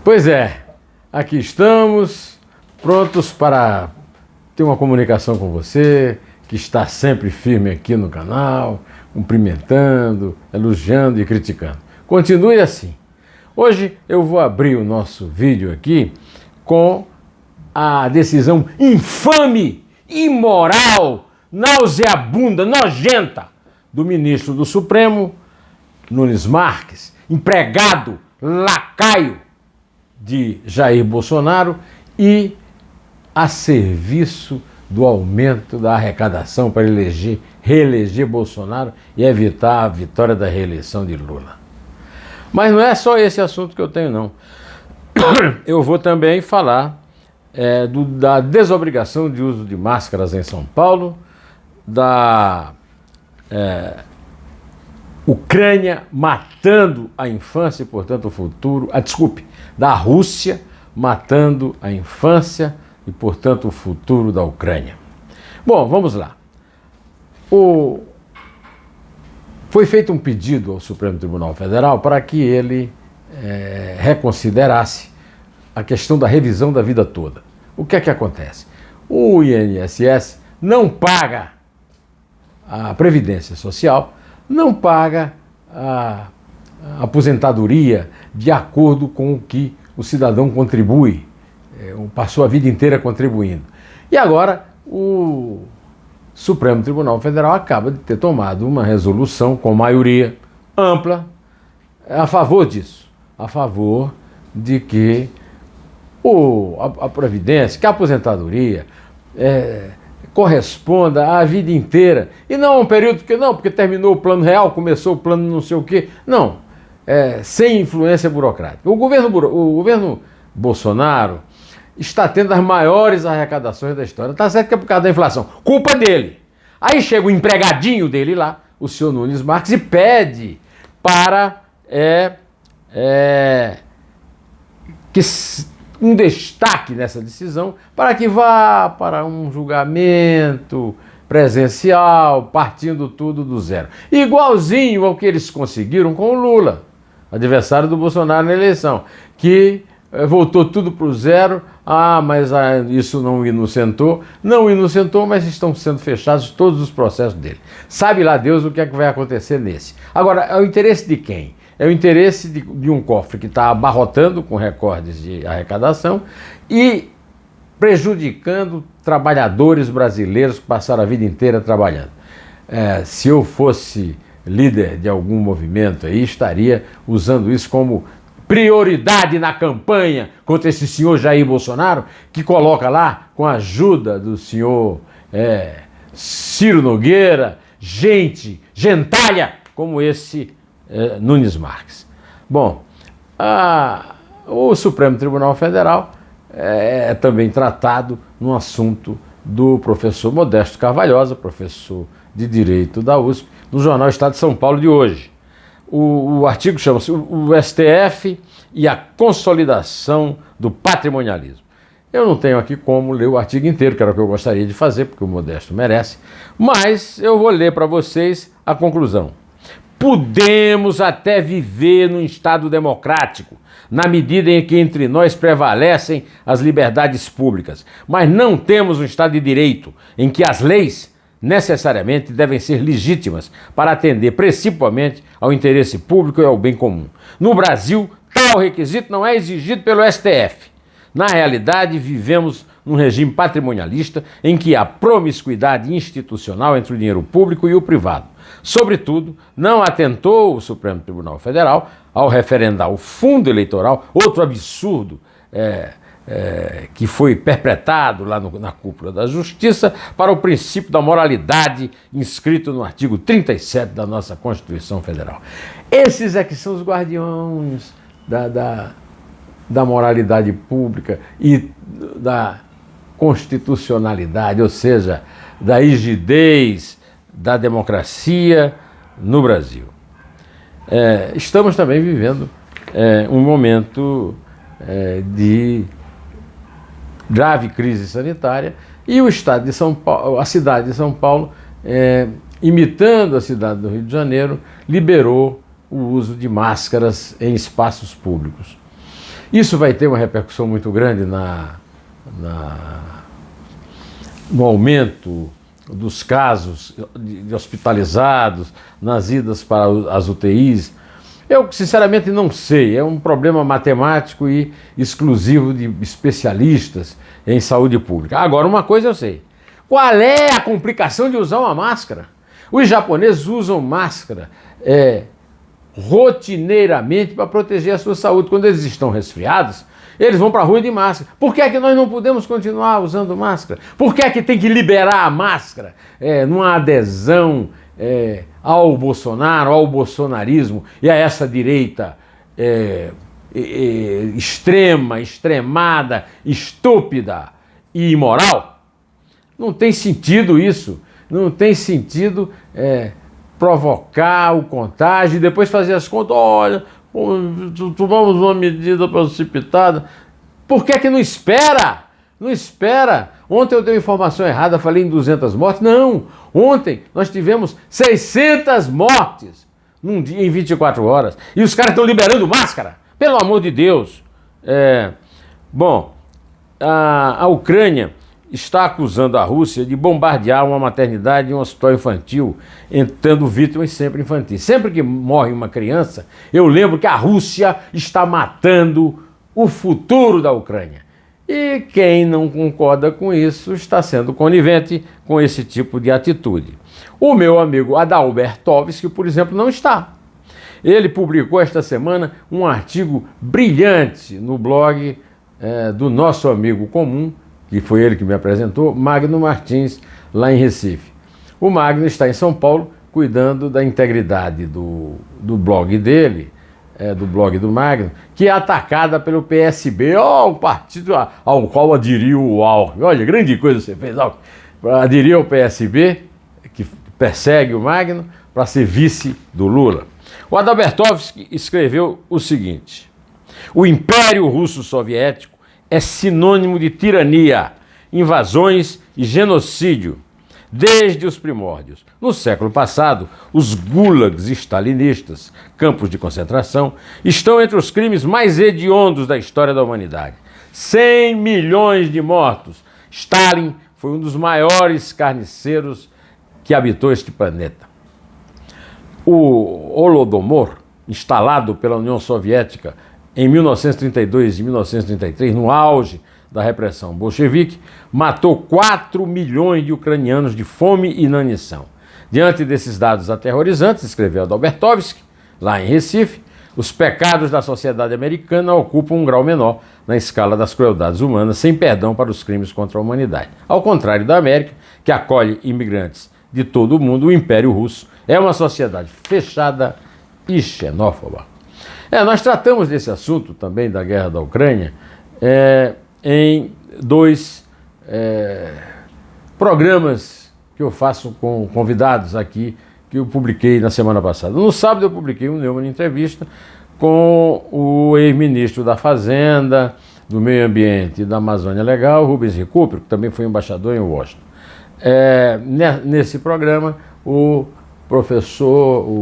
Pois é, aqui estamos, prontos para ter uma comunicação com você, que está sempre firme aqui no canal, cumprimentando, elogiando e criticando. Continue assim. Hoje eu vou abrir o nosso vídeo aqui com a decisão infame, imoral, nauseabunda, nojenta do ministro do Supremo, Nunes Marques, empregado, lacaio de Jair Bolsonaro e a serviço do aumento da arrecadação para reeleger Bolsonaro e evitar a vitória da reeleição de Lula. Mas não é só esse assunto que eu tenho, não. Eu vou também falar da desobrigação de uso de máscaras em São Paulo, da Ucrânia matando a infância e, portanto, o futuro, da Rússia matando a infância e, portanto, o futuro da Ucrânia. Bom, vamos lá. Foi feito um pedido ao Supremo Tribunal Federal para que ele reconsiderasse a questão da revisão da vida toda. O que é que acontece? O INSS não paga a Previdência Social, não paga a aposentadoria de acordo com o que o cidadão contribui, passou a vida inteira contribuindo. E agora o Supremo Tribunal Federal acaba de ter tomado uma resolução com maioria ampla a favor disso, a favor de que a Previdência, que a aposentadoria corresponda à vida inteira e não a um período porque terminou o plano real, começou o plano não sei o quê, não, sem influência burocrática. O governo Bolsonaro está tendo as maiores arrecadações da história. Está certo que é por causa da inflação. Culpa dele. Aí chega o empregadinho dele lá, o senhor Nunes Marques, e pede para que um destaque nessa decisão para que vá para um julgamento presencial, partindo tudo do zero. Igualzinho ao que eles conseguiram com o Lula, adversário do Bolsonaro na eleição, que voltou tudo para o zero. Mas isso não inocentou, mas estão sendo fechados todos os processos dele. Sabe lá Deus o que é que vai acontecer nesse. Agora, é o interesse de quem? É o interesse de um cofre que está abarrotando com recordes de arrecadação e prejudicando trabalhadores brasileiros que passaram a vida inteira trabalhando. Se eu fosse líder de algum movimento aí, estaria usando isso como prioridade na campanha contra esse senhor Jair Bolsonaro, que coloca lá, com a ajuda do senhor Ciro Nogueira, gentalha como esse Nunes Marques. Bom, o Supremo Tribunal Federal é também tratado no assunto do professor Modesto Carvalhosa, professor de Direito da USP, no jornal Estado de São Paulo de hoje. O artigo chama-se o STF e a consolidação do patrimonialismo. Eu não tenho aqui como ler o artigo inteiro, que era o que eu gostaria de fazer, porque o Modesto merece, mas eu vou ler para vocês a conclusão. Podemos até viver num Estado democrático, na medida em que entre nós prevalecem as liberdades públicas, mas não temos um Estado de direito em que as leis necessariamente devem ser legítimas para atender principalmente ao interesse público e ao bem comum. No Brasil, tal requisito não é exigido pelo STF. Na realidade, vivemos num regime patrimonialista em que há promiscuidade institucional entre o dinheiro público e o privado. Sobretudo, não atentou o Supremo Tribunal Federal ao referendar o fundo eleitoral, outro absurdo que foi perpetrado lá na cúpula da Justiça, para o princípio da moralidade inscrito no artigo 37 da nossa Constituição Federal. Esses é que são os guardiões da moralidade pública e da constitucionalidade, ou seja, da rigidez da democracia no Brasil. Estamos também vivendo um momento de grave crise sanitária e o estado de São Paulo, a cidade de São Paulo, imitando a cidade do Rio de Janeiro, liberou o uso de máscaras em espaços públicos. Isso vai ter uma repercussão muito grande no aumento dos casos de hospitalizados, nas idas para as UTIs. Eu, sinceramente, não sei. É um problema matemático e exclusivo de especialistas em saúde pública. Agora, uma coisa eu sei. Qual é a complicação de usar uma máscara? Os japoneses usam máscara rotineiramente para proteger a sua saúde. Quando eles estão resfriados, eles vão para a rua de máscara. Por que é que nós não podemos continuar usando máscara? Por que é que tem que liberar a máscara numa adesão ao Bolsonaro, ao bolsonarismo e a essa direita extrema, extremada, estúpida e imoral? Não tem sentido isso. Não tem sentido provocar o contágio e depois fazer as contas. Olha, tomamos uma medida precipitada. Por que é que não espera? Não espera. Ontem eu dei uma informação errada, falei em 200 mortes. Não, ontem nós tivemos 600 mortes num dia, em 24 horas. E os caras estão liberando máscara. Pelo amor de Deus. Bom, a Ucrânia está acusando a Rússia de bombardear uma maternidade e um hospital infantil, tendo vítimas sempre infantis. Sempre que morre uma criança, eu lembro que a Rússia está matando o futuro da Ucrânia. E quem não concorda com isso está sendo conivente com esse tipo de atitude. O meu amigo Adalbertovski, por exemplo, não está. Ele publicou esta semana um artigo brilhante no blog do nosso amigo comum, que foi ele que me apresentou, Magno Martins, lá em Recife. O Magno está em São Paulo, cuidando da integridade do blog dele, do blog do Magno, que é atacada pelo PSB, o partido ao qual aderiu o Alckmin. Olha, grande coisa você fez, Alckmin. Aderiu ao PSB, que persegue o Magno, para ser vice do Lula. O Adalbertovski escreveu o seguinte: o Império Russo Soviético é sinônimo de tirania, invasões e genocídio, desde os primórdios. No século passado, os gulags stalinistas, campos de concentração, estão entre os crimes mais hediondos da história da humanidade. 100 milhões de mortos. Stalin foi um dos maiores carniceiros que habitou este planeta. O Holodomor, instalado pela União Soviética em 1932 e 1933, no auge da repressão bolchevique, matou 4 milhões de ucranianos de fome e inanição. Diante desses dados aterrorizantes, escreveu Adalbertovski, lá em Recife, os pecados da sociedade americana ocupam um grau menor na escala das crueldades humanas, sem perdão para os crimes contra a humanidade. Ao contrário da América, que acolhe imigrantes de todo o mundo, o Império Russo é uma sociedade fechada e xenófoba. Nós tratamos desse assunto também, da guerra da Ucrânia, em 2 programas que eu faço com convidados aqui, que eu publiquei na semana passada. No sábado eu publiquei uma entrevista com o ex-ministro da Fazenda, do Meio Ambiente e da Amazônia Legal, Rubens Recupero, que também foi embaixador em Washington. Nesse programa, o professor,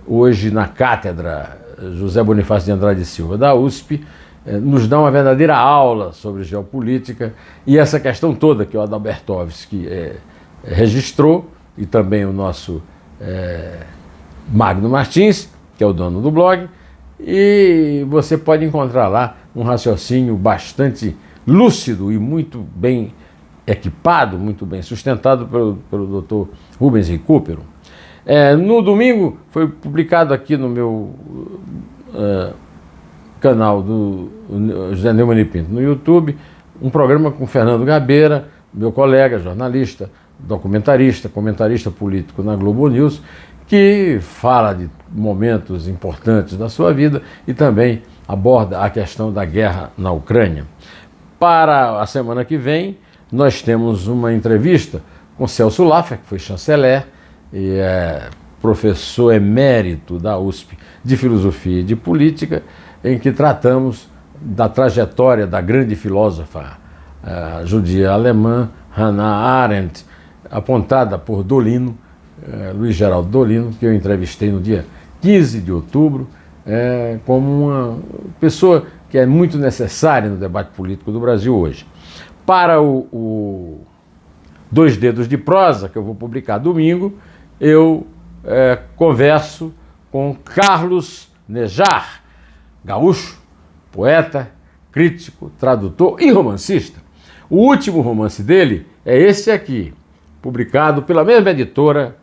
hoje na cátedra José Bonifácio de Andrade Silva, da USP, nos dá uma verdadeira aula sobre geopolítica e essa questão toda que o Adalbertovski registrou, e também o nosso Magno Martins, que é o dono do blog, e você pode encontrar lá um raciocínio bastante lúcido e muito bem equipado, muito bem sustentado pelo Dr. Rubens Recupero. No domingo foi publicado aqui no meu canal do José Neumann e Pinto no YouTube, um programa com Fernando Gabeira, meu colega, jornalista, documentarista, comentarista político na Globo News, que fala de momentos importantes da sua vida e também aborda a questão da guerra na Ucrânia. Para a semana que vem, nós temos uma entrevista com Celso Laffer, que foi chanceler e é professor emérito da USP de Filosofia e de Política, em que tratamos da trajetória da grande filósofa judia alemã Hannah Arendt, apontada por Dolino, Luiz Geraldo Dolino, que eu entrevistei no dia 15 de outubro, como uma pessoa que é muito necessária no debate político do Brasil hoje. Para o Dois Dedos de Prosa, que eu vou publicar domingo, eu converso com Carlos Nejar, gaúcho, poeta, crítico, tradutor e romancista. O último romance dele é esse aqui, publicado pela mesma editora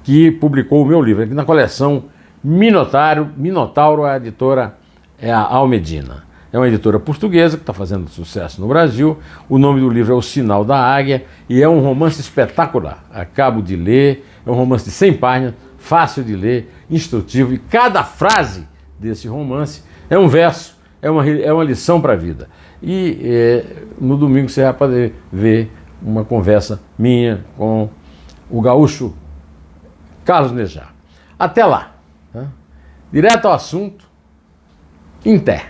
que publicou o meu livro, aqui na coleção Minotauro, a editora é a Almedina. É uma editora portuguesa que está fazendo sucesso no Brasil. O nome do livro é O Sinal da Águia e é um romance espetacular. Acabo de ler, é um romance de 100 páginas, fácil de ler, instrutivo, e cada frase desse romance é um verso, é uma lição para a vida. E no domingo você vai poder ver uma conversa minha com o gaúcho Carlos Nejar. Até lá. Tá? Direto ao assunto, em té.